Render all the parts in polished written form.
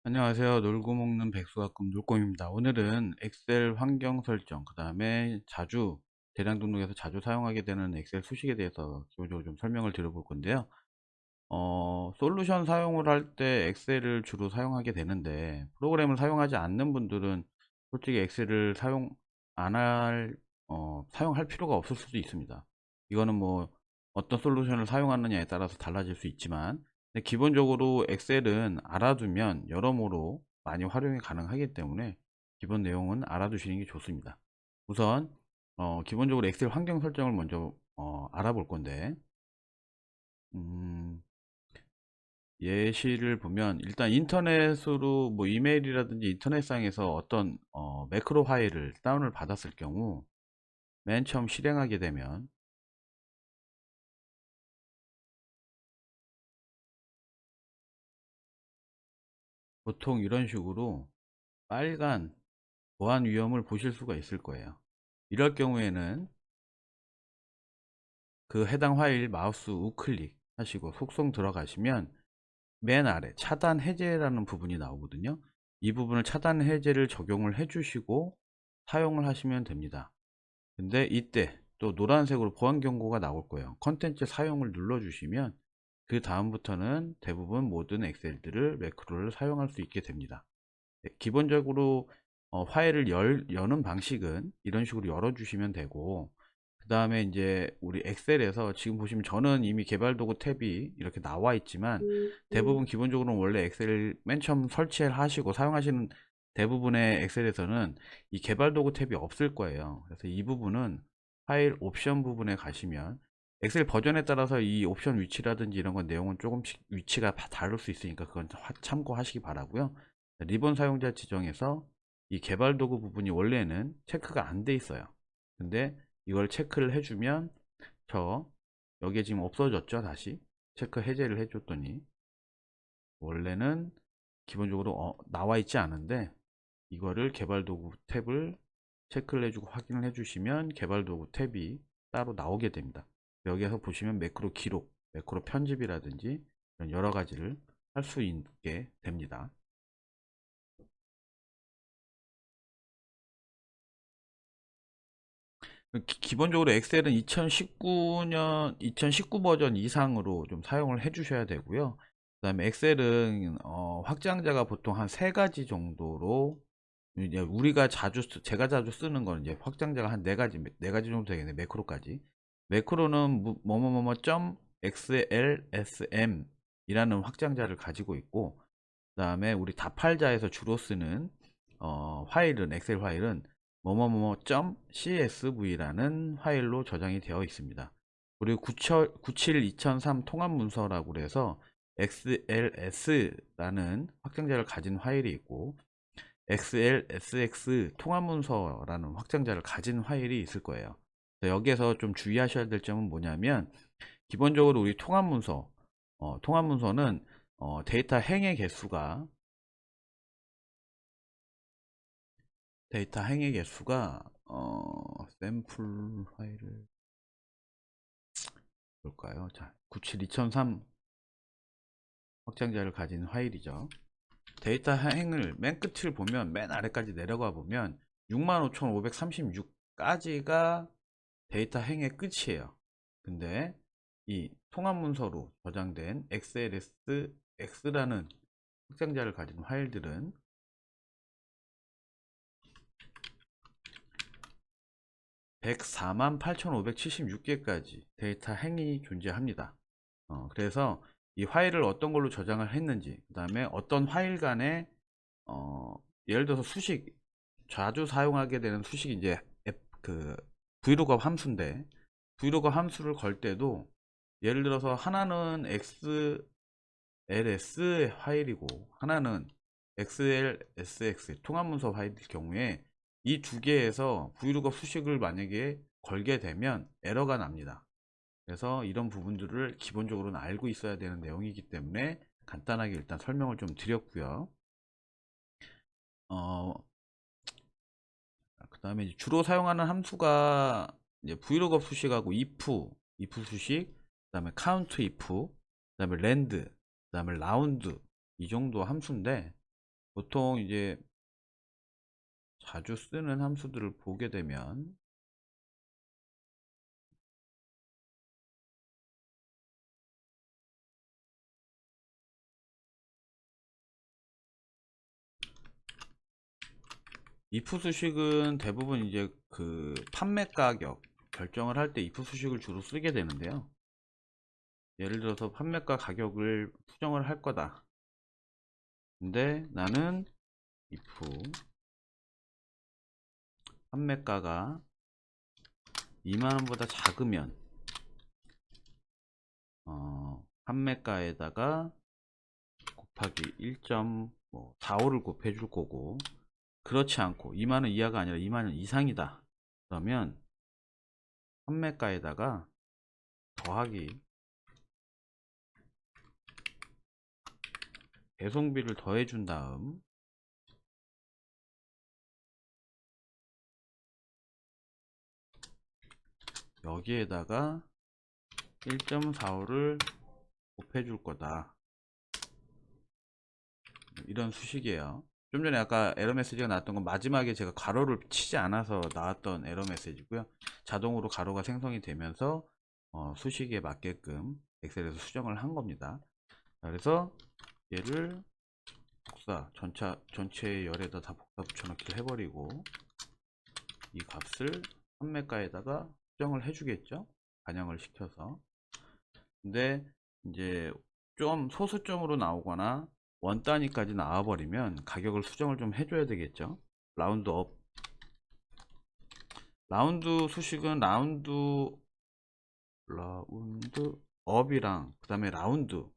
안녕하세요. 놀고 먹는 백수가끔 놀꼼입니다. 오늘은 엑셀 환경 설정, 그 다음에 대량 등록에서 자주 사용하게 되는 엑셀 수식에 대해서 기본적으로 좀 설명을 드려볼 건데요. 솔루션 사용을 할 때 엑셀을 주로 사용하게 되는데, 프로그램을 사용하지 않는 분들은 솔직히 엑셀을 사용할 필요가 없을 수도 있습니다. 이거는 뭐 어떤 솔루션을 사용하느냐에 따라서 달라질 수 있지만, 근데 기본적으로 엑셀은 알아두면 여러모로 많이 활용이 가능하기 때문에 기본 내용은 알아두시는 게 좋습니다. 우선 기본적으로 엑셀 환경 설정을 먼저 알아볼 건데, 음, 예시를 보면 일단 인터넷으로 뭐 이메일이라든지 인터넷상에서 어떤 매크로 파일을 다운을 받았을 경우 맨 처음 실행하게 되면 보통 이런 식으로 빨간 보안 위험을 보실 수가 있을 거예요. 이럴 경우에는 그 해당 파일 마우스 우클릭 하시고 속성 들어가시면 맨 아래 차단 해제라는 부분이 나오거든요. 이 부분을 차단 해제를 적용을 해 주시고 사용을 하시면 됩니다. 근데 이때 또 노란색으로 보안 경고가 나올 거예요. 컨텐츠 사용을 눌러 주시면 그 다음부터는 대부분 모든 엑셀들을 매크로를 사용할 수 있게 됩니다. 네, 기본적으로 파일을 여는 방식은 이런 식으로 열어 주시면 되고, 그 다음에 이제 우리 엑셀에서 지금 보시면 저는 이미 개발 도구 탭이 이렇게 나와 있지만 대부분 기본적으로는 원래 엑셀 맨 처음 설치를 하시고 사용하시는 대부분의 엑셀에서는 이 개발 도구 탭이 없을 거예요. 그래서 이 부분은 파일 옵션 부분에 가시면 엑셀 버전에 따라서 이 옵션 위치라든지 이런 건 내용은 조금씩 위치가 다를 수 있으니까 그건 참고하시기 바라고요. 리본 사용자 지정에서 이 개발 도구 부분이 원래는 체크가 안 돼 있어요. 근데 이걸 체크를 해주면 여기에 지금 없어졌죠. 다시 체크 해제를 해줬더니 원래는 기본적으로 나와 있지 않은데 이거를 개발 도구 탭을 체크를 해주고 확인을 해주시면 개발 도구 탭이 따로 나오게 됩니다. 여기에서 보시면 매크로 기록, 매크로 편집이라든지 이런 여러 가지를 할 수 있게 됩니다. 기본적으로 엑셀은 2019 버전 이상으로 좀 사용을 해 주셔야 되고요. 그 다음에 엑셀은 확장자가 보통 한 세 가지 정도로 이제 제가 자주 쓰는 거는 이제 확장자가 한 네 가지 정도 되겠네. 매크로까지. 매크로는 뭐뭐뭐뭐 점 xlsm 이라는 확장자를 가지고 있고, 그 다음에 우리 다팔자에서 주로 쓰는 엑셀 파일은 .csv라는 파일로 저장이 되어 있습니다. 그리고 97 2003 통합 문서라고 그래서 XLS라는 확장자를 가진 파일이 있고 XLSX 통합 문서라는 확장자를 가진 파일이 있을 거예요. 여기에서 좀 주의하셔야 될 점은 뭐냐면 기본적으로 우리 통합 문서는 데이터 행의 개수가 샘플 파일을 볼까요? 자, 97 2003 확장자를 가진 파일이죠. 데이터 행을 맨 끝을 보면 맨 아래까지 내려가 보면 65,536까지가 데이터 행의 끝이에요. 근데 이 통합 문서로 저장된 XLSX라는 확장자를 가진 파일들은 104만 8,576개까지 데이터 행이 존재합니다. 그래서 이 파일을 어떤 걸로 저장을 했는지, 그 다음에 어떤 파일 간에 어, 예를 들어서 자주 사용하게 되는 수식이 이제 브이로그 함수인데, 브이로그 함수를 걸 때도 예를 들어서 하나는 XLS 파일이고 하나는 XLSX 통합문서 파일일 경우에 이 두 개에서 브이로그 수식을 만약에 걸게 되면 에러가 납니다. 그래서 이런 부분들을 기본적으로는 알고 있어야 되는 내용이기 때문에 간단하게 일단 설명을 좀 드렸고요. 그 다음에 주로 사용하는 함수가 이제 브이로그 수식하고 if 수식, 그 다음에 count if, 그 다음에 land, 그 다음에 round 이 정도 함수인데 보통 이제 자주 쓰는 함수들을 보게 되면 if 수식은 대부분 이제 그 판매 가격 결정을 할 때 if 수식을 주로 쓰게 되는데요. 예를 들어서 판매가 가격을 수정을 할 거다. 근데 나는 if 판매가가 2만원보다 작으면 판매가에다가 곱하기 1.45를 곱해 줄 거고, 그렇지 않고 2만원 이하가 아니라 2만원 이상이다 그러면 판매가에다가 더하기 배송비를 더해 준 다음 여기에다가 1.45를 곱해 줄 거다. 이런 수식이에요. 좀 전에 아까 에러 메시지가 나왔던 건 마지막에 제가 가로를 치지 않아서 나왔던 에러 메시지고요. 자동으로 가로가 생성이 되면서 수식에 맞게끔 엑셀에서 수정을 한 겁니다. 그래서 얘를 복사 전체 열에다 다 복사 붙여넣기를 해버리고 이 값을 판매가에다가 수정을 해주겠죠. 반영을 시켜서. 근데 이제 좀 소수점으로 나오거나 원 단위까지 나와버리면 가격을 수정을 좀 해줘야 되겠죠. 라운드업, 라운드 수식은 라운드업이랑 그 다음에 라운드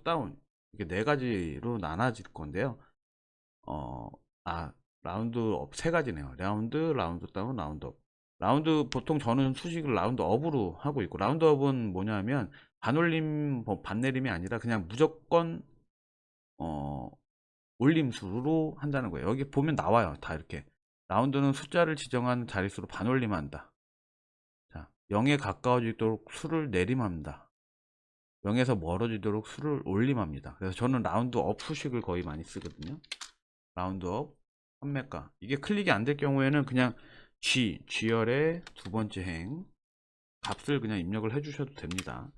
다운, 이게 네 가지로 나눠질 건데요. 라운드업 세 가지네요. 라운드 다운, 라운드업. 라운드 보통 저는 수식을 라운드업으로 하고 있고, 라운드업은 뭐냐면 반올림 반내림이 아니라 그냥 무조건 올림수로 한다는 거예요. 여기 보면 나와요. 다 이렇게. 라운드는 숫자를 지정한 자릿수로 반올림한다. 자, 0에 가까워지도록 수를 내림합니다. 0에서 멀어지도록 수를 올림합니다. 그래서 저는 라운드업 수식을 거의 많이 쓰거든요. 라운드업, 판매가. 이게 클릭이 안 될 경우에는 그냥 G열의 두 번째 행 값을 그냥 입력을 해주셔도 됩니다.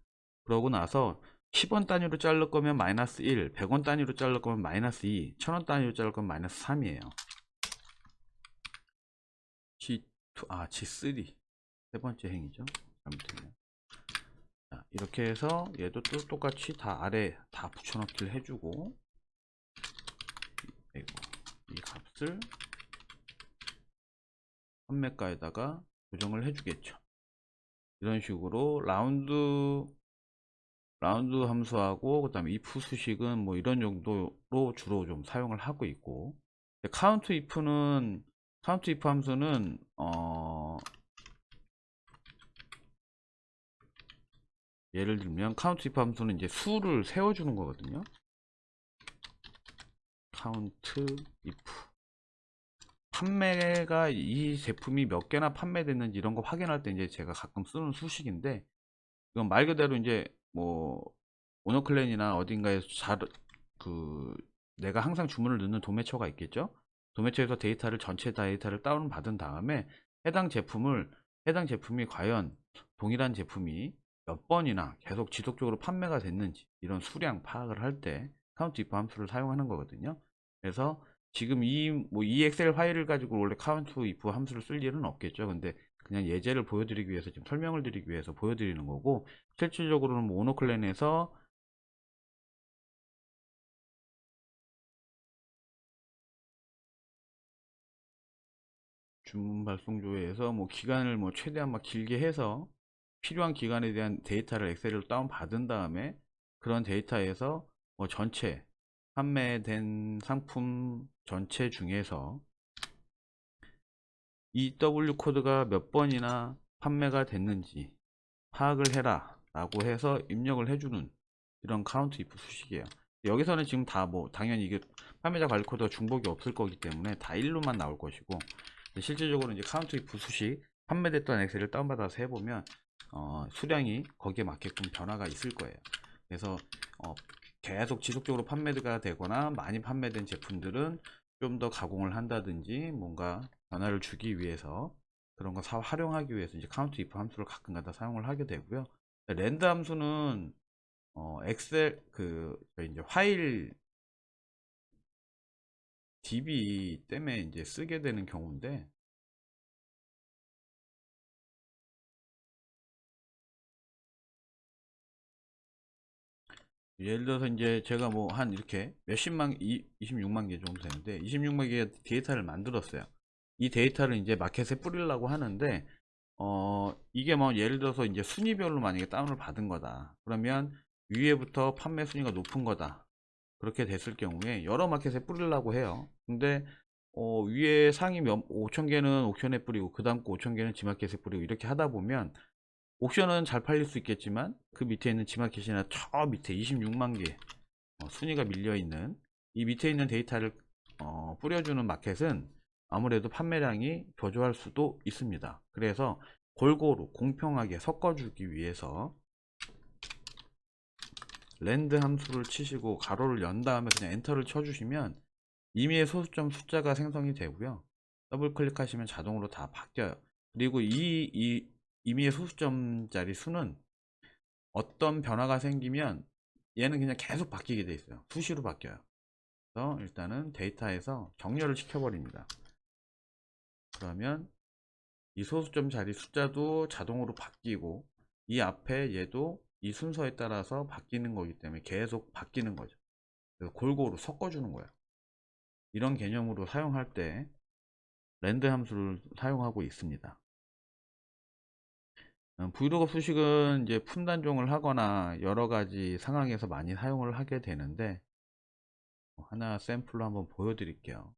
그러고 나서 10원 단위로 자를 거면 마이너스 1, 100원 단위로 자를 거면 마이너스 2, 1000원 단위로 자를 거면 마이너스 3이에요. G3 세 번째 행이죠. 잘못했네요. 자, 이렇게 해서 얘도 또 똑같이 다 아래 다 붙여넣기를 해주고, 이 값을 판매가에다가 조정을 해주겠죠. 이런 식으로 라운드 함수하고 그 다음에 if 수식은 뭐 이런 정도로 주로 좀 사용을 하고 있고, 카운트 if 함수는 예를 들면 카운트 if 함수는 이제 수를 세워주는 거거든요. 카운트 if 판매가 이 제품이 몇 개나 판매됐는지 이런 거 확인할 때 이제 제가 가끔 쓰는 수식인데, 이건 말 그대로 이제 뭐 오너클랜이나 어딘가에서 내가 항상 주문을 넣는 도매처가 있겠죠. 도매처에서 전체 데이터를 다운 받은 다음에 해당 제품이 과연 동일한 제품이 몇 번이나 계속 지속적으로 판매가 됐는지 이런 수량 파악을 할 때 카운트 if 함수를 사용하는 거거든요. 그래서 지금 이 엑셀 파일을 가지고 원래 카운트 if 함수를 쓸 일은 없겠죠. 근데 그냥 예제를 보여드리기 위해서, 지금 설명을 드리기 위해서 보여드리는 거고, 실질적으로는 뭐 오너클랜에서 주문 발송조회에서 뭐 기간을 뭐 최대한 막 길게 해서 필요한 기간에 대한 데이터를 엑셀로 다운 받은 다음에 그런 데이터에서 뭐 전체 판매된 상품 전체 중에서 EW 코드가 몇 번이나 판매가 됐는지 파악을 해라 라고 해서 입력을 해주는 이런 카운트 if 수식이에요. 여기서는 지금 다 뭐 당연히 이게 판매자 관리 코드가 중복이 없을 거기 때문에 다 1로만 나올 것이고, 실질적으로 이제 카운트 if 수식 판매됐던 엑셀을 다운받아서 해보면 수량이 거기에 맞게끔 변화가 있을 거예요. 그래서 계속 지속적으로 판매가 되거나 많이 판매된 제품들은 좀 더 가공을 한다든지 뭔가 변화를 주기 위해서 그런 거 활용하기 위해서 이제 카운트 if 함수를 가끔가다 사용을 하게 되고요. 랜드 함수는 엑셀 저희 이제 파일 DB 때문에 이제 쓰게 되는 경우인데, 예를 들어서 이제 제가 뭐 한 이렇게 몇십만 26만 개 정도 되는데 26만 개 데이터를 만들었어요. 이 데이터를 이제 마켓에 뿌리려고 하는데 이게 뭐 예를 들어서 이제 순위별로 만약에 다운을 받은 거다, 그러면 위에부터 판매 순위가 높은 거다, 그렇게 됐을 경우에 여러 마켓에 뿌리려고 해요. 근데 위에 상위 5,000개는 옥션에 뿌리고 그 다음 거 5,000개는 지마켓에 뿌리고 이렇게 하다 보면 옥션은 잘 팔릴 수 있겠지만 그 밑에 있는 지마켓이나 저 밑에 26만 개 순위가 밀려 있는 이 밑에 있는 데이터를 뿌려주는 마켓은 아무래도 판매량이 저조할 수도 있습니다. 그래서 골고루 공평하게 섞어주기 위해서 랜드 함수를 치시고 가로를 연 다음에 그냥 엔터를 쳐주시면 임의의 소수점 숫자가 생성이 되고요. 더블 클릭하시면 자동으로 다 바뀌어요. 그리고 이 임의의 소수점짜리 수는 어떤 변화가 생기면 얘는 그냥 계속 바뀌게 돼 있어요. 수시로 바뀌어요. 그래서 일단은 데이터에서 정렬을 시켜버립니다. 그러면 이 소수점 자리 숫자도 자동으로 바뀌고 이 앞에 얘도 이 순서에 따라서 바뀌는 거기 때문에 계속 바뀌는 거죠. 그래서 골고루 섞어주는 거예요. 이런 개념으로 사용할 때 랜드 함수를 사용하고 있습니다. 브이로그 수식은 이제 품단종을 하거나 여러 가지 상황에서 많이 사용을 하게 되는데, 하나 샘플로 한번 보여드릴게요.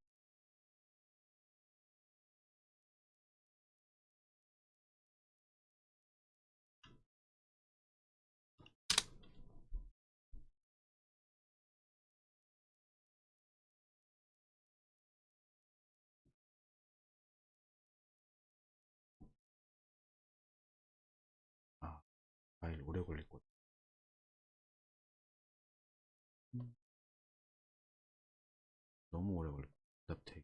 아, 파일 오래 걸릴 것 같아. 너무 오래 걸릴 것 같아.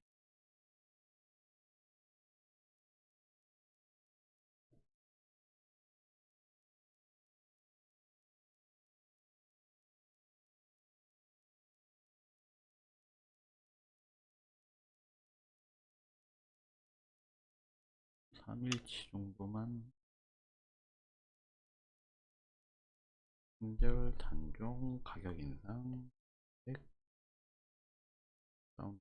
3일치 정도만. 품절 단종 가격 인상 100 다운.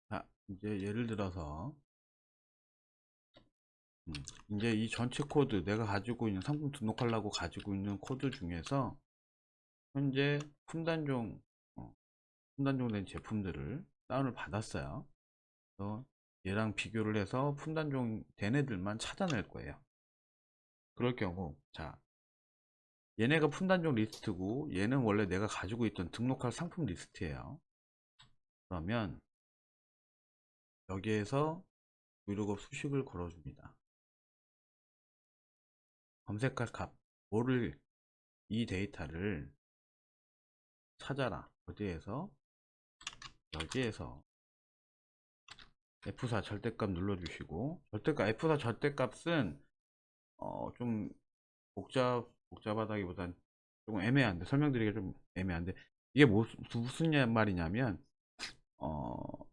자, 이제 예를 들어서 이제 이 전체 코드, 내가 가지고 있는 상품 등록하려고 가지고 있는 코드 중에서 현재 품단종 품단종된 제품들을 다운을 받았어요. 그래서 얘랑 비교를 해서 품단종 된 애들만 찾아낼 거예요. 그럴 경우, 자, 얘네가 품단종 리스트고 얘는 원래 내가 가지고 있던 등록할 상품 리스트예요. 그러면 여기에서 브이로그 수식을 걸어줍니다. 검색할 값, 뭐를, 이 데이터를 찾아라. 어디에서? 여기에서 F4 절대값 눌러주시고, F4 절대값은 좀 복잡하다기보단 조금 애매한데, 설명드리기가 좀 애매한데, 이게 무슨 말이냐면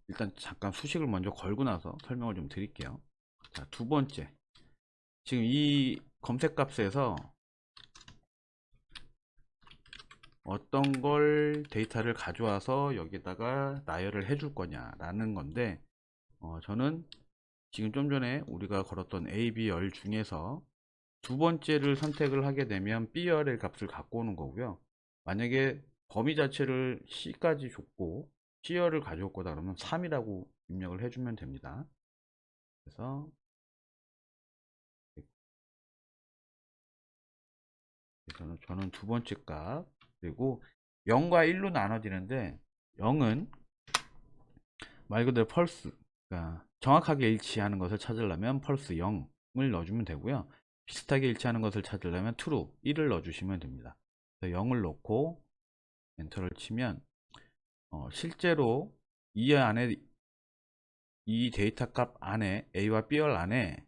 일단 잠깐 수식을 먼저 걸고 나서 설명을 좀 드릴게요. 자, 두 번째, 지금 이 검색값에서 어떤 걸 데이터를 가져와서 여기다가 나열을 해줄 거냐 라는 건데, 저는 지금 좀 전에 우리가 걸었던 A, B 열 중에서 두 번째를 선택을 하게 되면 B열의 값을 갖고 오는 거고요. 만약에 범위 자체를 C까지 줬고 C열을 가져올 거다 그러면 3이라고 입력을 해주면 됩니다. 그래서 저는 두 번째 값, 그리고 0과 1로 나눠지는데 0은 말 그대로 펄스, 그러니까 정확하게 일치하는 것을 찾으려면 펄스 0을 넣어주면 되고요. 비슷하게 일치하는 것을 찾으려면 true 1을 넣어주시면 됩니다. 그래서 0을 넣고 엔터를 치면 실제로 이 안에, 이 데이터 값 안에, A와 B열 안에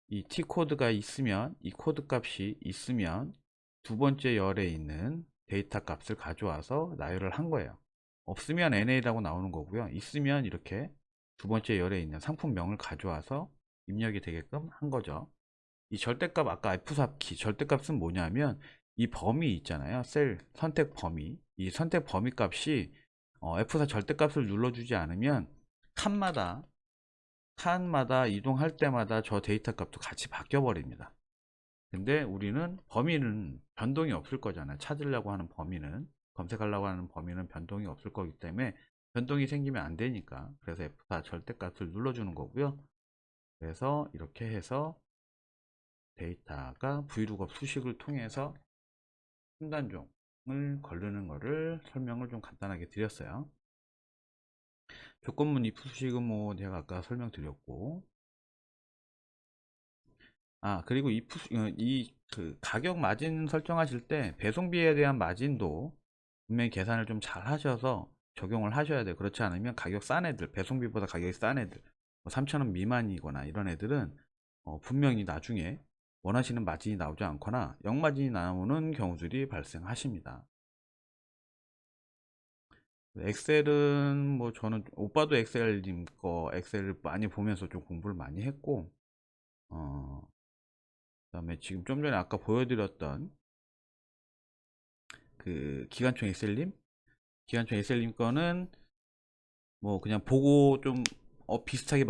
이 T 코드가 있으면, 이 코드 값이 있으면 두 번째 열에 있는 데이터 값을 가져와서 나열을 한 거예요. 없으면 NA라고 나오는 거고요. 있으면 이렇게 두 번째 열에 있는 상품명을 가져와서 입력이 되게끔 한 거죠. 이 절대값, 아까 F4 키 절대값은 뭐냐면 이 범위 있잖아요. 셀 선택 범위, 이 선택 범위 값이 F4 절대값을 눌러주지 않으면 칸마다 이동할 때마다 저 데이터 값도 같이 바뀌어 버립니다. 근데 우리는 범위는 변동이 없을 거잖아요. 찾으려고 하는 범위는, 검색하려고 하는 범위는 변동이 없을 거기 때문에 변동이 생기면 안 되니까, 그래서 F4 절대값을 눌러주는 거고요. 그래서 이렇게 해서 데이터가 vlookup 수식을 통해서 순간종을 거르는 거를 설명을 좀 간단하게 드렸어요. 조건문 if 수식은 뭐 제가 아까 설명드렸고, 그리고 그 가격 마진 설정하실 때 배송비에 대한 마진도 분명히 계산을 좀 잘 하셔서 적용을 하셔야 돼요. 그렇지 않으면 가격 싼 애들, 배송비보다 가격이 싼 애들, 3,000원 미만이거나 이런 애들은 분명히 나중에 원하시는 마진이 나오지 않거나 역마진이 나오는 경우들이 발생하십니다. 엑셀은 뭐 저는 오빠도 엑셀님 거 엑셀을 많이 보면서 좀 공부를 많이 했고, 그다음에 지금 좀 전에 아까 보여드렸던 그 기관총 엑셀님 거는 뭐 그냥 보고 좀 비슷하게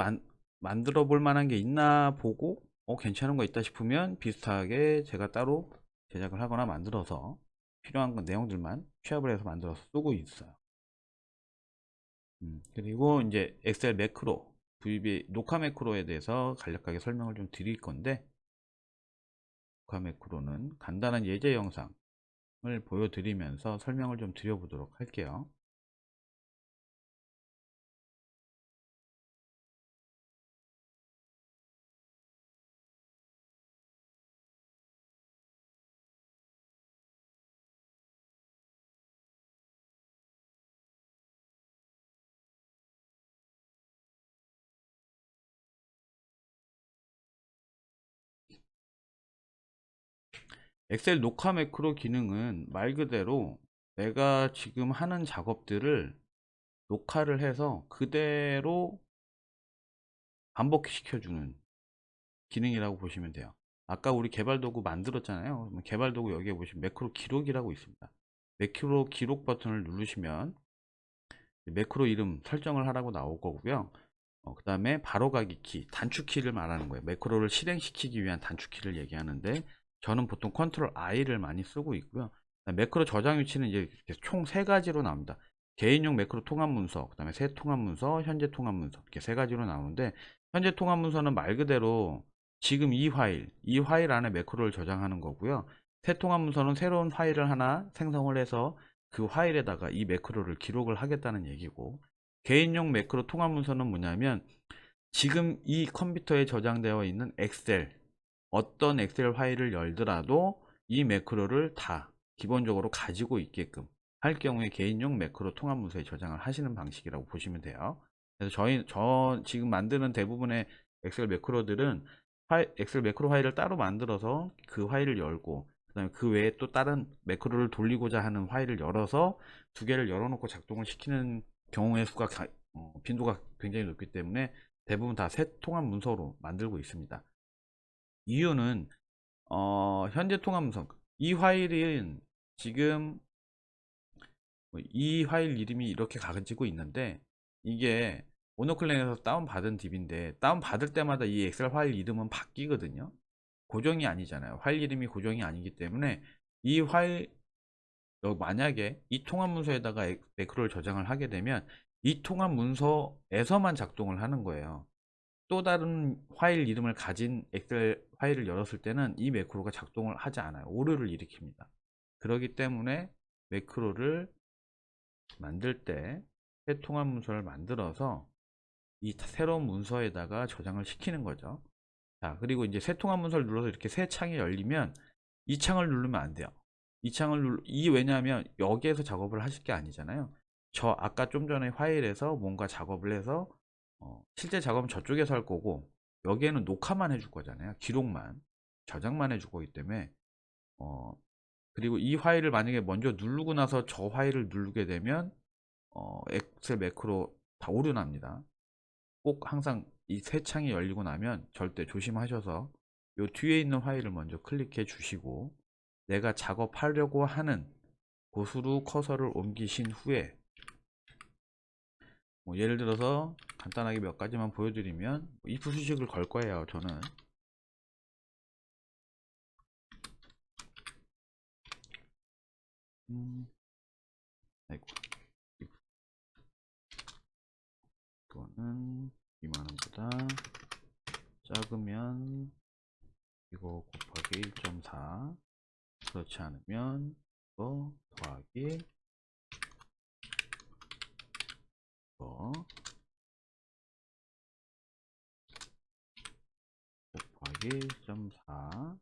만들어 볼 만한 게 있나 보고 괜찮은 거 있다 싶으면 비슷하게 제가 따로 제작을 하거나 만들어서 필요한 내용들만 취합을 해서 만들어서 쓰고 있어요. 그리고 이제 엑셀 매크로, VB 녹화 매크로에 대해서 간략하게 설명을 좀 드릴 건데, 녹화 매크로는 간단한 예제 영상을 보여드리면서 설명을 좀 드려보도록 할게요. 엑셀 녹화 매크로 기능은 말 그대로 내가 지금 하는 작업들을 녹화를 해서 그대로 반복시켜주는 기능이라고 보시면 돼요. 아까 우리 개발도구 만들었잖아요. 개발도구 여기에 보시면 매크로 기록이라고 있습니다. 매크로 기록 버튼을 누르시면 매크로 이름 설정을 하라고 나올 거고요. 그 다음에 바로가기 키, 단축키를 말하는 거예요. 매크로를 실행시키기 위한 단축키를 얘기하는데, 저는 보통 컨트롤 I를 많이 쓰고 있고요. 매크로 저장 위치는 이제 총 세 가지로 나옵니다. 개인용 매크로 통합 문서, 그 다음에 새 통합 문서, 현재 통합 문서, 이렇게 세 가지로 나오는데, 현재 통합 문서는 말 그대로 지금 이 파일 안에 매크로를 저장하는 거고요. 새 통합 문서는 새로운 파일을 하나 생성을 해서 그 파일에다가 이 매크로를 기록을 하겠다는 얘기고, 개인용 매크로 통합 문서는 뭐냐면 지금 이 컴퓨터에 저장되어 있는 엑셀, 어떤 엑셀 파일을 열더라도 이 매크로를 다 기본적으로 가지고 있게끔 할 경우에 개인용 매크로 통합 문서에 저장을 하시는 방식이라고 보시면 돼요. 그래서 저 지금 만드는 대부분의 엑셀 매크로들은 엑셀 매크로 파일을 따로 만들어서 그 파일을 열고, 그 다음에 그 외에 또 다른 매크로를 돌리고자 하는 파일을 열어서 두 개를 열어놓고 작동을 시키는 경우의 수가 빈도가 굉장히 높기 때문에 대부분 다 새 통합 문서로 만들고 있습니다. 이유는 현재 통합 문서, 이 파일은 지금 이 파일 이름이 이렇게 가지고 있는데, 이게 오너클랜에서 다운받은 딥인데 다운받을 때마다 이 엑셀 파일 이름은 바뀌거든요. 고정이 아니잖아요. 파일 이름이 고정이 아니기 때문에 이 파일 만약에 이 통합 문서에다가 매크로를 저장을 하게 되면 이 통합 문서에서만 작동을 하는 거예요. 또 다른 파일 이름을 가진 엑셀 파일을 열었을 때는 이 매크로가 작동을 하지 않아요. 오류를 일으킵니다. 그렇기 때문에 매크로를 만들 때 새 통합 문서를 만들어서 이 새로운 문서에다가 저장을 시키는 거죠. 자, 그리고 이제 새 통합 문서를 눌러서 이렇게 새 창이 열리면 이 창을 누르면 안 돼요. 이 창을 왜냐하면 여기에서 작업을 하실 게 아니잖아요. 저 아까 좀 전에 파일에서 뭔가 작업을 해서 실제 작업은 저쪽에서 할 거고 여기에는 녹화만 해줄 거잖아요. 기록만 저장만 해줄 거기 때문에 그리고 이 파일을 만약에 먼저 누르고 나서 저 파일을 누르게 되면 엑셀 매크로 다 오류 납니다. 꼭 항상 이 새 창이 열리고 나면 절대 조심하셔서 요 뒤에 있는 파일을 먼저 클릭해 주시고 내가 작업하려고 하는 곳으로 커서를 옮기신 후에 뭐 예를 들어서 간단하게 몇 가지만 보여드리면 if 수식을 걸 거예요. 저는 아이고 이거는 2만원보다 작으면 이거 곱하기 1.4 그렇지 않으면 이거 더하기 이거 곱하기 1.4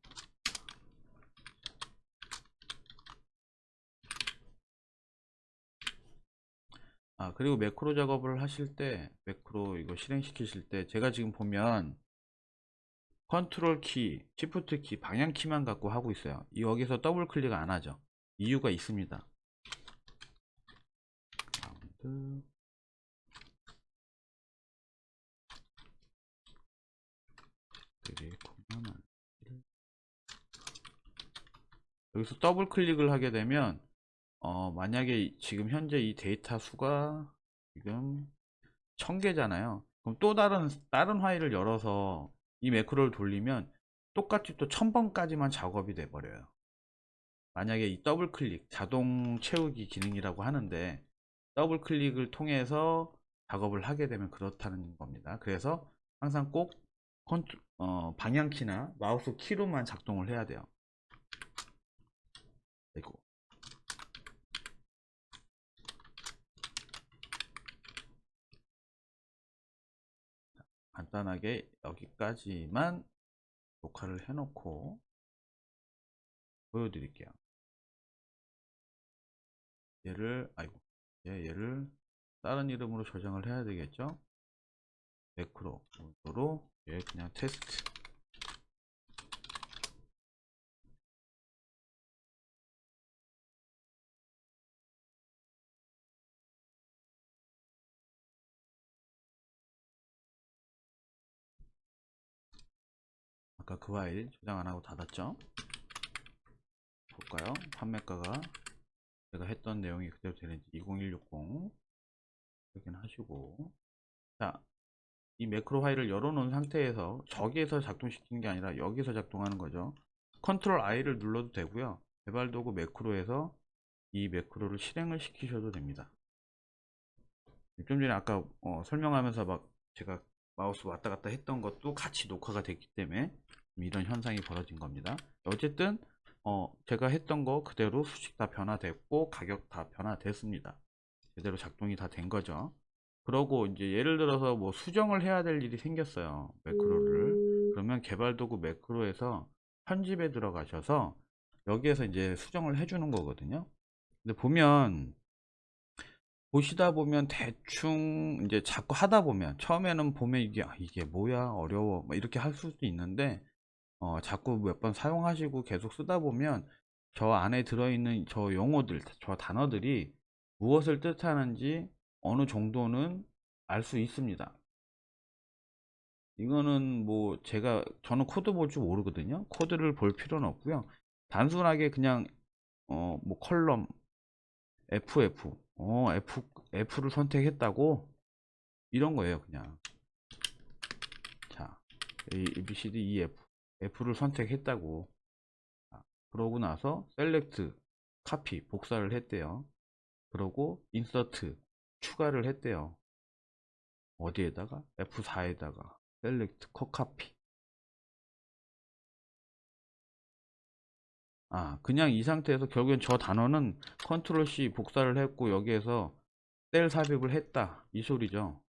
그리고 매크로 작업을 하실 때 매크로 이거 실행시키실 때 제가 지금 보면 컨트롤 키, 시프트 키, 방향 키만 갖고 하고 있어요. 여기서 더블 클릭 안 하죠. 이유가 있습니다. 라운드 여기서 더블 클릭을 하게 되면 만약에 지금 현재 이 데이터 수가 지금 1000개잖아요. 그럼 또 다른 파일을 열어서 이 매크로를 돌리면 똑같이 또 1000번까지만 작업이 돼 버려요. 만약에 이 더블 클릭 자동 채우기 기능이라고 하는데 더블 클릭을 통해서 작업을 하게 되면 그렇다는 겁니다. 그래서 항상 꼭 방향키나 마우스 키로만 작동을 해야 돼요. 그리고 간단하게 여기까지만 녹화를 해놓고 보여드릴게요. 얘를 다른 이름으로 저장을 해야 되겠죠. 매크로 문서로 얘 그냥 테스트. 아까 그 파일 저장 안하고 닫았죠. 볼까요? 판매가가 제가 했던 내용이 그대로 되는지 20160 확인하시고, 자, 이 매크로 파일을 열어놓은 상태에서 저기에서 작동시키는 게 아니라 여기서 작동하는 거죠. 컨트롤 I를 눌러도 되고요. 개발도구 매크로에서 이 매크로를 실행을 시키셔도 됩니다. 좀 전에 아까 설명하면서 막 제가 마우스 왔다 갔다 했던 것도 같이 녹화가 됐기 때문에 이런 현상이 벌어진 겁니다. 어쨌든 제가 했던 거 그대로 수식 다 변화됐고 가격 다 변화됐습니다. 제대로 작동이 다 된 거죠. 그러고 이제 예를 들어서 뭐 수정을 해야 될 일이 생겼어요. 매크로를. 그러면 개발도구 매크로에서 편집에 들어가셔서 여기에서 이제 수정을 해주는 거거든요. 근데 보시다 보면 대충 이제 자꾸 하다 보면 처음에는 보면 이게 뭐야 어려워 뭐 이렇게 할 수도 있는데 자꾸 몇 번 사용하시고 계속 쓰다 보면 저 안에 들어있는 저 용어들 저 단어들이 무엇을 뜻하는지 어느 정도는 알 수 있습니다. 이거는 뭐 저는 코드 볼 줄 모르거든요. 코드를 볼 필요는 없고요. 단순하게 그냥 뭐 컬럼 FF F를 선택했다고 이런 거예요. 그냥 자, A, B, C, D, E, F F를 선택했다고. 자, 그러고 나서 셀렉트 카피 복사를 했대요. 그러고 인서트 추가를 했대요. 어디에다가? F4에다가 셀렉트 컷 카피. 그냥 이 상태에서 결국엔 저 단어는 컨트롤 C 복사를 했고 여기에서 셀 삽입을 했다 이 소리죠.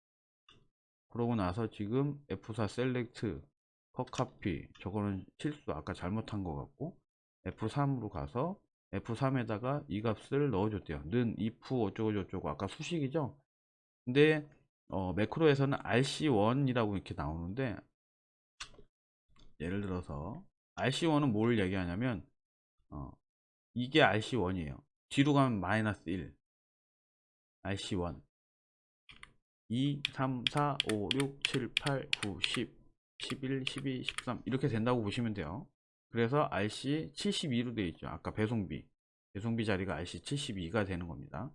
그러고 나서 지금 F4 셀렉트 컷 카피, 저거는 실수 아까 잘못한 것 같고 F3으로 가서 F3에다가 이 값을 넣어줬대요. 는 if 어쩌고 저쩌고 아까 수식이죠. 근데 매크로에서는 RC1이라고 이렇게 나오는데, 예를 들어서 RC1은 뭘 얘기하냐면 이게 RC1이에요. 뒤로 가면 마이너스 1, RC1 2, 3, 4, 5, 6, 7, 8, 9, 10, 11, 12, 13 이렇게 된다고 보시면 돼요. 그래서 RC 72로 되어 있죠. 아까 배송비 자리가 RC 72가 되는 겁니다.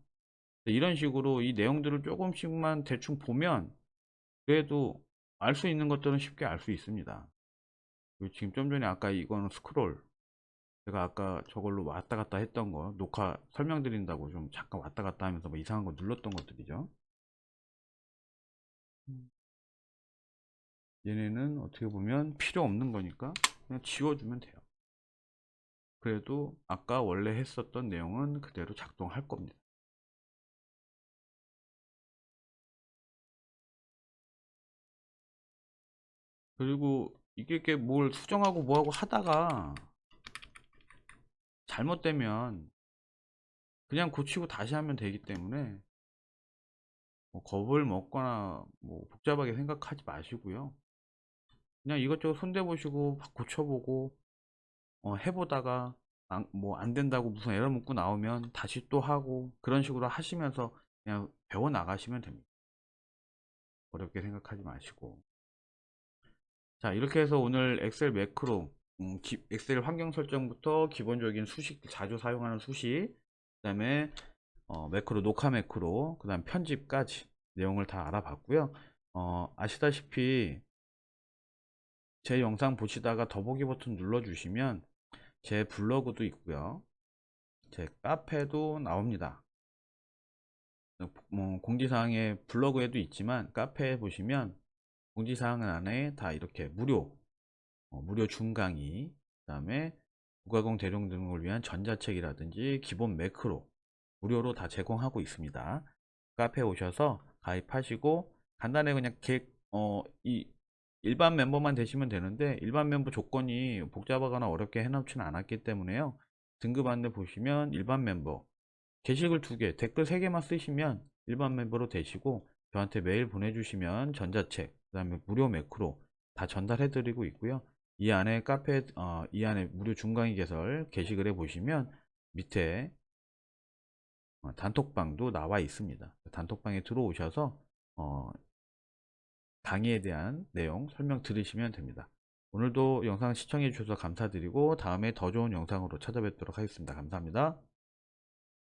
이런 식으로 이 내용들을 조금씩만 대충 보면 그래도 알 수 있는 것들은 쉽게 알 수 있습니다. 그리고 지금 좀 전에 아까 이거는 스크롤, 제가 아까 저걸로 왔다 갔다 했던 거 녹화 설명드린다고 좀 잠깐 왔다 갔다 하면서 뭐 이상한 거 눌렀던 것들이죠. 얘네는 어떻게 보면 필요 없는 거니까 그냥 지워주면 돼요. 그래도 아까 원래 했었던 내용은 그대로 작동할 겁니다. 그리고 이게 뭘 수정하고 뭐하고 하다가 잘못되면 그냥 고치고 다시 하면 되기 때문에 뭐 겁을 먹거나 뭐 복잡하게 생각하지 마시고요. 그냥 이것저것 손대보시고 고쳐보고 해보다가 뭐 안 된다고 무슨 에러 문구 나오면 다시 또 하고 그런 식으로 하시면서 그냥 배워 나가시면 됩니다. 어렵게 생각하지 마시고. 자, 이렇게 해서 오늘 엑셀 매크로, 엑셀 환경 설정부터 기본적인 수식, 자주 사용하는 수식, 그 다음에 매크로, 녹화 매크로, 그 다음 편집까지 내용을 다 알아봤고요. 아시다시피 제 영상 보시다가 더보기 버튼 눌러주시면 제 블로그도 있고요. 제 카페도 나옵니다. 뭐 공지사항에 블로그에도 있지만 카페에 보시면 공지사항 안에 다 이렇게 무료 중강의, 그 다음에 부가공 대령 등을 위한 전자책이라든지 기본 매크로 무료로 다 제공하고 있습니다. 카페에 오셔서 가입하시고 간단히 그냥 이 일반 멤버만 되시면 되는데 일반 멤버 조건이 복잡하거나 어렵게 해놓지는 않았기 때문에요. 등급 안내 보시면 일반 멤버 게시글 2개, 댓글 3개만 쓰시면 일반 멤버로 되시고 저한테 메일 보내주시면 전자책, 그 다음에 무료 매크로 다 전달해 드리고 있고요. 이 안에 이 안에 무료 중강의 개설 게시글에 보시면 밑에 단톡방도 나와 있습니다. 단톡방에 들어오셔서 강의에 대한 내용 설명 들으시면 됩니다. 오늘도 영상 시청해 주셔서 감사드리고 다음에 더 좋은 영상으로 찾아뵙도록 하겠습니다. 감사합니다.